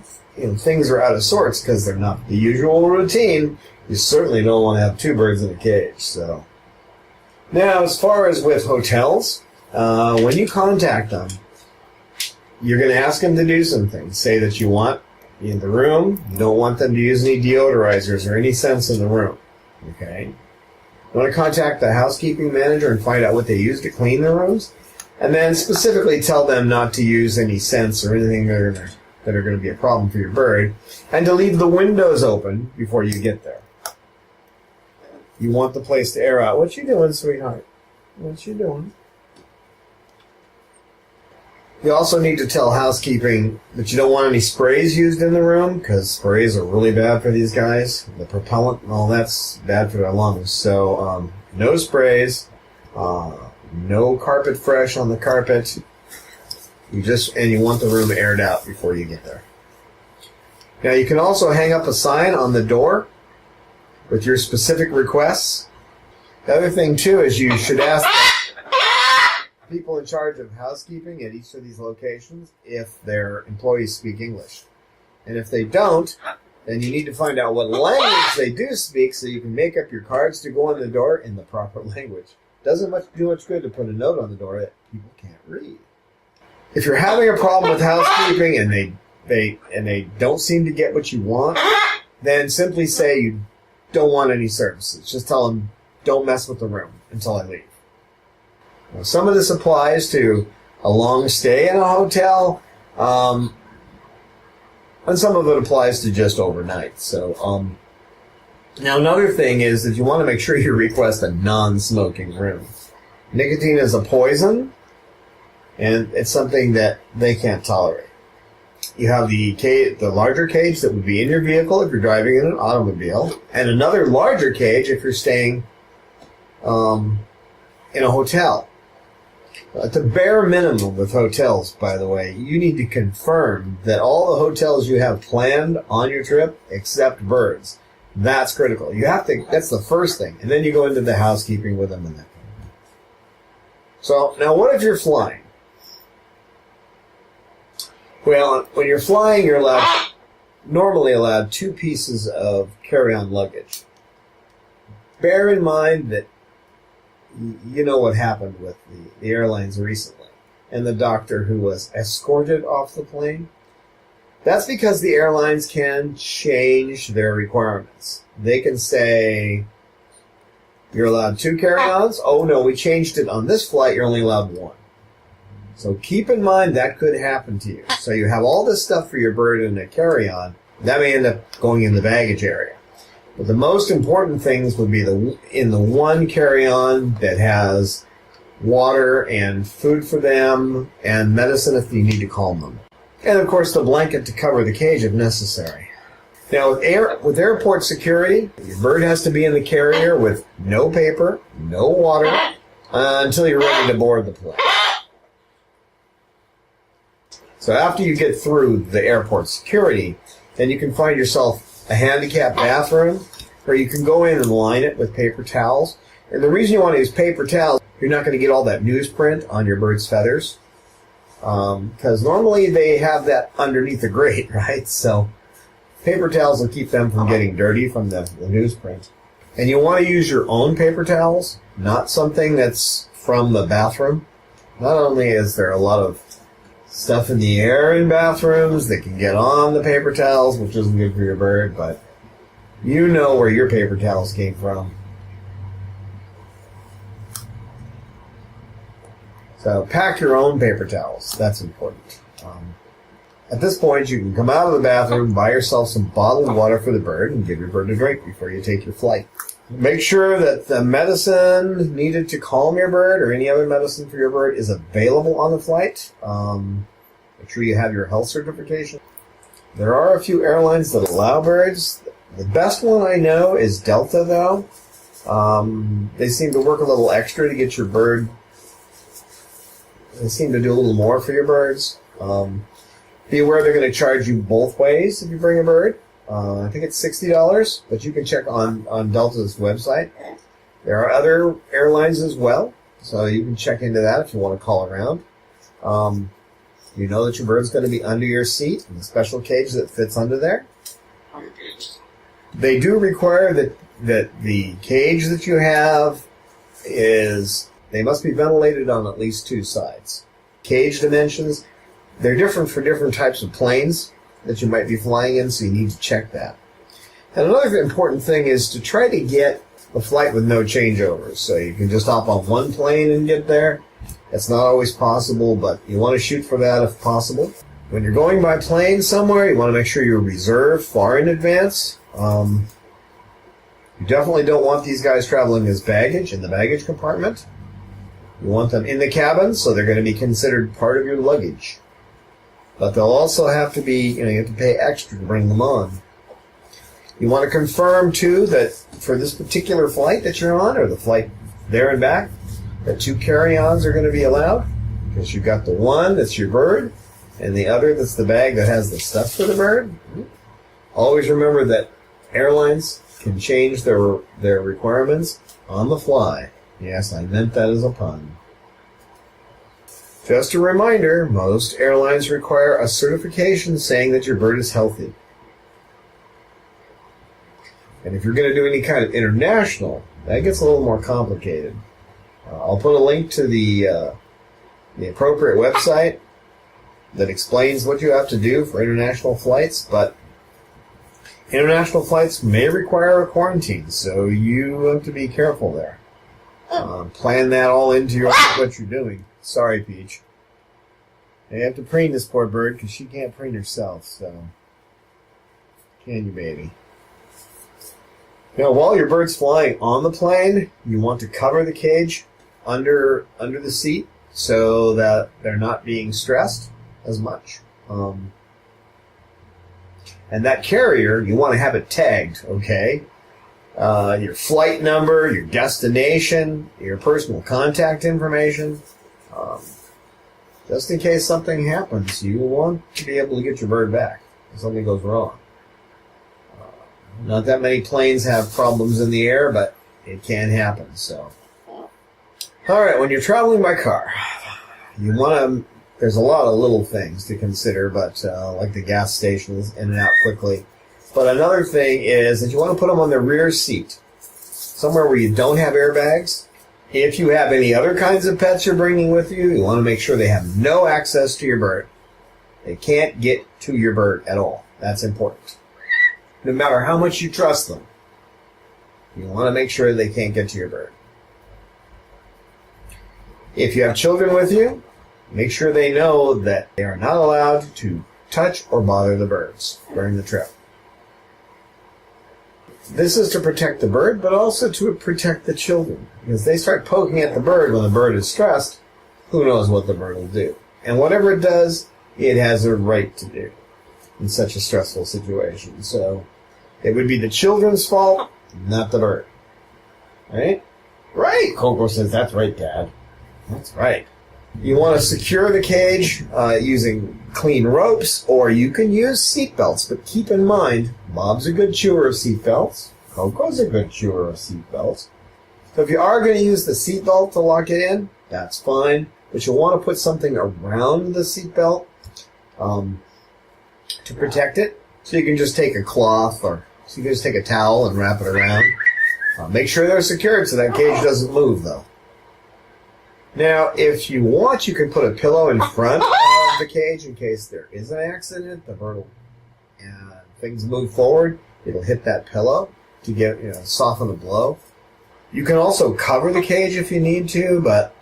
things are out of sorts because they're not the usual routine, you certainly don't want to have 2 birds in a cage, so... Now, as far as with hotels, when you contact them, you're going to ask them to do some things. Say that you want in the room, you don't want them to use any deodorizers or any scents in the room. Okay? You want to contact the housekeeping manager and find out what they use to clean the rooms. And then specifically tell them not to use any scents or anything they're going to that are going to be a problem for your bird, and to leave the windows open before you get there. You want the place to air out. What you doing, sweetheart? What you doing? You also need to tell housekeeping that you don't want any sprays used in the room, because sprays are really bad for these guys. The propellant and all that's bad for their lungs. So no sprays, no carpet fresh on the carpet. You want the room aired out before you get there. Now you can also hang up a sign on the door with your specific requests. The other thing too is you should ask people in charge of housekeeping at each of these locations if their employees speak English. And if they don't, then you need to find out what language they do speak so you can make up your cards to go on the door in the proper language. Doesn't do much good to put a note on the door that people can't read. If you're having a problem with housekeeping and they don't seem to get what you want, then simply say you don't want any services. Just tell them, don't mess with the room until I leave. Now, some of this applies to a long stay in a hotel, and some of it applies to just overnight. So, now another thing is that you want to make sure you request a non-smoking room. Nicotine is a poison, and it's something that they can't tolerate. You have the larger cage that would be in your vehicle if you're driving in an automobile, and another larger cage if you're staying in a hotel. At the bare minimum with hotels, by the way, you need to confirm that all the hotels you have planned on your trip accept birds. That's critical. That's the first thing. And then you go into the housekeeping with them and that kind of thing. So, now what if you're flying? Well, when you're flying, you're normally allowed 2 pieces of carry-on luggage. Bear in mind that you know what happened with the airlines recently and the doctor who was escorted off the plane. That's because the airlines can change their requirements. They can say, you're allowed 2 carry-ons. Oh, no, we changed it on this flight. You're only allowed 1. So keep in mind that could happen to you. So you have all this stuff for your bird in a carry-on. That may end up going in the baggage area. But the most important things would be in the one carry-on that has water and food for them and medicine if you need to calm them. And, of course, the blanket to cover the cage if necessary. Now, with airport security, your bird has to be in the carrier with no paper, no water, until you're ready to board the plane. So after you get through the airport security, then you can find yourself a handicapped bathroom, or you can go in and line it with paper towels. And the reason you want to use paper towels, you're not going to get all that newsprint on your bird's feathers, because normally they have that underneath the grate, right? So paper towels will keep them from getting dirty from the newsprint. And you want to use your own paper towels, not something that's from the bathroom. Not only is there a lot of stuff in the air in bathrooms that can get on the paper towels, which isn't good for your bird, but you know where your paper towels came from. So pack your own paper towels. That's important. At this point, you can come out of the bathroom, buy yourself some bottled water for the bird, and give your bird a drink before you take your flight. Make sure that the medicine needed to calm your bird or any other medicine for your bird is available on the flight. Make sure you have your health certification. There are a few airlines that allow birds. The best one I know is Delta, though. They seem to work a little extra to get your bird. They seem to do a little more for your birds. Be aware they're going to charge you both ways if you bring a bird. I think it's $60, but you can check on Delta's website. There are other airlines as well, so you can check into that if you want to call around. You know that your bird's going to be under your seat in a special cage that fits under there. They do require that the cage that you have they must be ventilated on at least 2 sides. Cage dimensions, they're different for different types of planes that you might be flying in, so you need to check that. And another important thing is to try to get a flight with no changeovers. So you can just hop on one plane and get there. That's not always possible, but you want to shoot for that if possible. When you're going by plane somewhere, you want to make sure you reserve far in advance. You definitely don't want these guys traveling as baggage in the baggage compartment. You want them in the cabin, so they're going to be considered part of your luggage. But they'll also have to be, you have to pay extra to bring them on. You want to confirm, too, that for this particular flight that you're on, or the flight there and back, that 2 carry-ons are going to be allowed. Because you've got the one that's your bird, and the other that's the bag that has the stuff for the bird. Always remember that airlines can change their requirements on the fly. Yes, I meant that as a pun. Just a reminder, most airlines require a certification saying that your bird is healthy. And if you're going to do any kind of international, that gets a little more complicated. I'll put a link to the appropriate website that explains what you have to do for international flights, but international flights may require a quarantine, so you have to be careful there. Plan that all into what you're doing. Sorry, Peach. You have to preen this poor bird because she can't preen herself, so can you, baby? Now, while your bird's flying on the plane, you want to cover the cage under the seat so that they're not being stressed as much. And that carrier, you want to have it tagged, okay? Your flight number, your destination, your personal contact information. Just in case something happens, you want to be able to get your bird back if something goes wrong. Not that many planes have problems in the air, but it can happen, so. Alright, when you're traveling by car, you want to, there's a lot of little things to consider, but like the gas stations, in and out quickly. But another thing is that you want to put them on the rear seat, somewhere where you don't have airbags. If you have any other kinds of pets you're bringing with you, you want to make sure they have no access to your bird. They can't get to your bird at all. That's important. No matter how much you trust them, you want to make sure they can't get to your bird. If you have children with you, make sure they know that they are not allowed to touch or bother the birds during the trip. This is to protect the bird, but also to protect the children. Because they start poking at the bird when the bird is stressed, who knows what the bird will do. And whatever it does, it has a right to do in such a stressful situation. So it would be the children's fault, not the bird. Right? Right! Coco says, that's right, Dad. That's right. You want to secure the cage using clean ropes, or you can use seat belts. But keep in mind, Bob's a good chewer of seat belts. Coco's a good chewer of seat belts. So if you are going to use the seat belt to lock it in, that's fine. But you'll want to put something around the seat belt to protect it. So you can just take a cloth, or so you can just take a towel and wrap it around. Make sure they're secured so that cage doesn't move, though. Now, if you want, you can put a pillow in front of the cage in case there is an accident. The bird will, things move forward, it'll hit that pillow to get, soften the blow. You can also cover the cage if you need to, but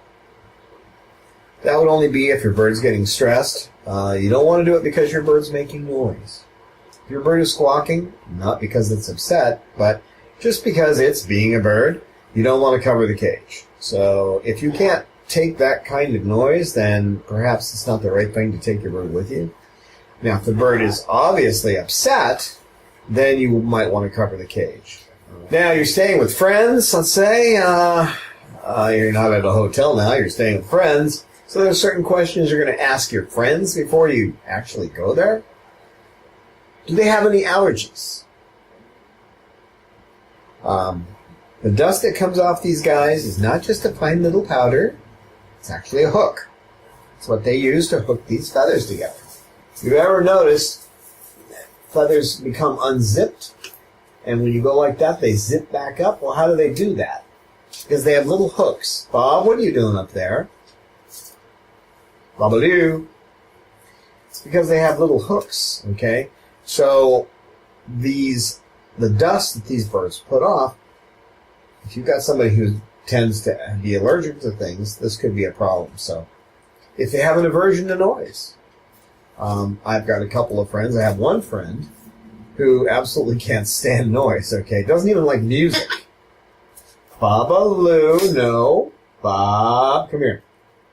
that would only be if your bird's getting stressed. You don't want to do it because your bird's making noise. If your bird is squawking, not because it's upset, but just because it's being a bird, you don't want to cover the cage. So if you can't take that kind of noise, then perhaps it's not the right thing to take your bird with you. Now, if the bird is obviously upset, then you might want to cover the cage. Now, you're staying with friends, let's say. You're not at a hotel now, you're staying with friends. So there's certain questions you're going to ask your friends before you actually go there. Do they have any allergies? The dust that comes off these guys is not just a fine little powder. It's actually a hook. It's what they use to hook these feathers together. If you've ever noticed, feathers become unzipped, and when you go like that, they zip back up. Well, how do they do that? Because they have little hooks. Bob, what are you doing up there? Babaloo. It's because they have little hooks, okay? So the dust that these birds put off, if you've got somebody who tends to be allergic to things, this could be a problem. So if they have an aversion to noise, I've got a couple of friends. I have one friend who absolutely can't stand noise, okay? Doesn't even like music. Babaloo, no. Bob, come here.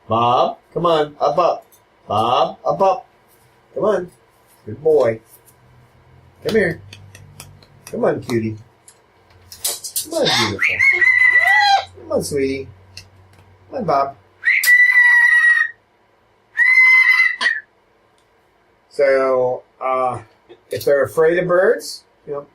Bob, come on, up, up. Bob, up, up. Come on. Good boy. Come here. Come on, cutie. Come on, beautiful. Come on, sweetie. Come on, Bob. So, if they're afraid of birds,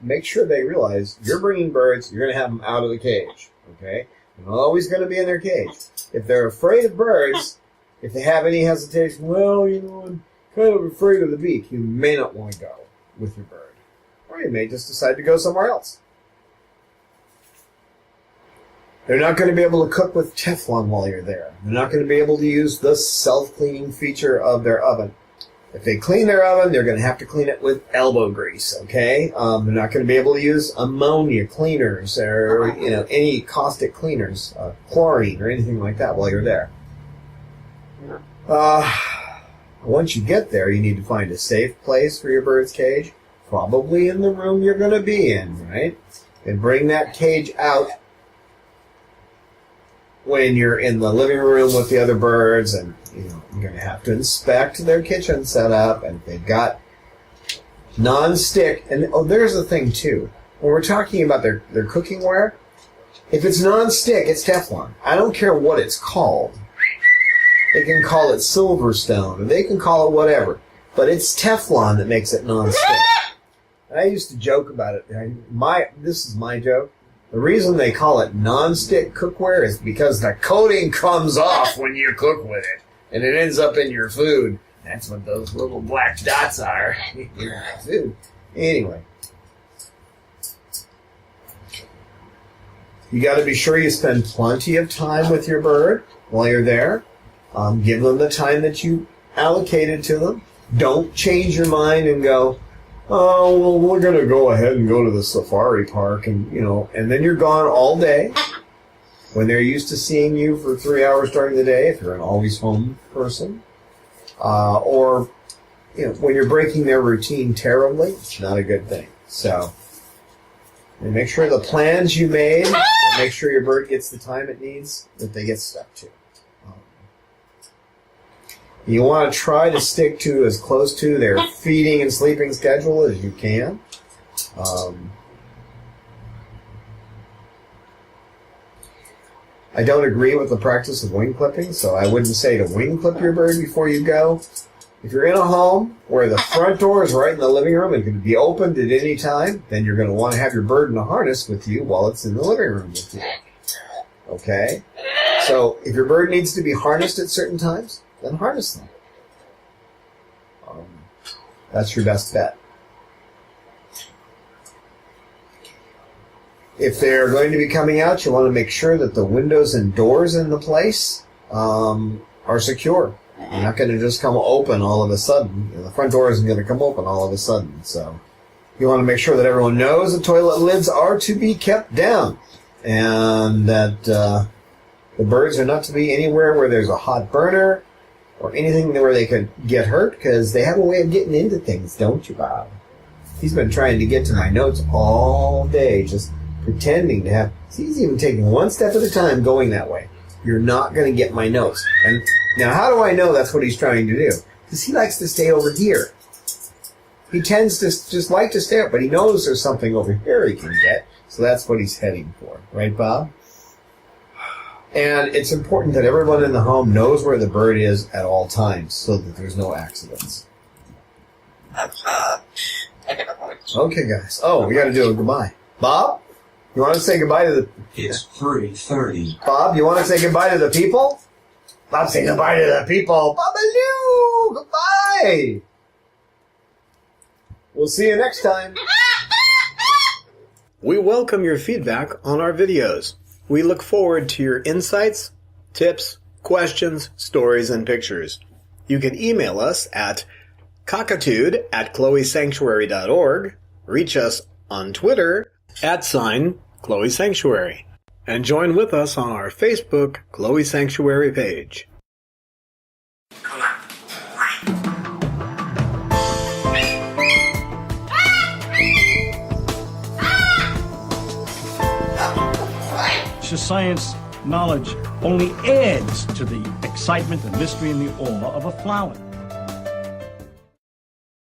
make sure they realize you're bringing birds, you're going to have them out of the cage, okay? They're not always going to be in their cage. If they're afraid of birds, if they have any hesitation, well, I'm kind of afraid of the beak, you may not want to go with your bird. Or you may just decide to go somewhere else. They're not going to be able to cook with Teflon while you're there. They're not going to be able to use the self-cleaning feature of their oven. If they clean their oven, they're going to have to clean it with elbow grease, okay? They're not going to be able to use ammonia cleaners or, any caustic cleaners, chlorine or anything like that while you're there. Once you get there, you need to find a safe place for your bird's cage, probably in the room you're going to be in, right? And bring that cage out when you're in the living room with the other birds, and you're going to have to inspect their kitchen setup, and if they've got non-stick, and there's the thing too, when we're talking about their cooking ware, if it's non-stick, it's Teflon. I don't care what it's called. They can call it Silverstone, or they can call it whatever, but it's Teflon that makes it non-stick. I used to joke about it. This is my joke. The reason they call it non-stick cookware is because the coating comes off when you cook with it, and it ends up in your food. That's what those little black dots are in your food. Anyway, you got to be sure you spend plenty of time with your bird while you're there. Give them the time that you allocated to them. Don't change your mind and go, oh, well, we're going to go ahead and go to the safari park, and then you're gone all day when they're used to seeing you for 3 hours during the day, if you're an always home person, or when you're breaking their routine terribly, it's not a good thing. So make sure the plans you made, make sure your bird gets the time it needs that they get stuck to. You want to try to stick to as close to their feeding and sleeping schedule as you can. I don't agree with the practice of wing clipping, so I wouldn't say to wing clip your bird before you go. If you're in a home where the front door is right in the living room and can be opened at any time, then you're going to want to have your bird in a harness with you while it's in the living room with you. Okay? So if your bird needs to be harnessed at certain times, then harness them. That's your best bet. If they're going to be coming out, you want to make sure that the windows and doors in the place are secure. You're not going to just come open all of a sudden. The front door isn't going to come open all of a sudden. So you want to make sure that everyone knows the toilet lids are to be kept down, and that the birds are not to be anywhere where there's a hot burner or anything where they could get hurt, because they have a way of getting into things, don't you, Bob? He's been trying to get to my notes all day, just pretending to have... See, he's even taking one step at a time going that way. You're not going to get my notes. And now, how do I know that's what he's trying to do? Because he likes to stay over here. He tends to just like to stay up, but he knows there's something over here he can get, so that's what he's heading for. Right, Bob? And it's important that everyone in the home knows where the bird is at all times so that there's no accidents. Okay, guys. Oh, we got to do a goodbye. Bob, you want to say goodbye to the... It's 3:30. Bob, you want to say goodbye to the people? Bob, say goodbye to the people. Babaloo! Goodbye! We'll see you next time. We welcome your feedback on our videos. We look forward to your insights, tips, questions, stories, and pictures. You can email us at cockatoo@chloesanctuary.org, reach us on Twitter @Chloe Sanctuary, and join with us on our Facebook Chloe Sanctuary page. much as science knowledge only adds to the excitement, the mystery, and the awe of a flower.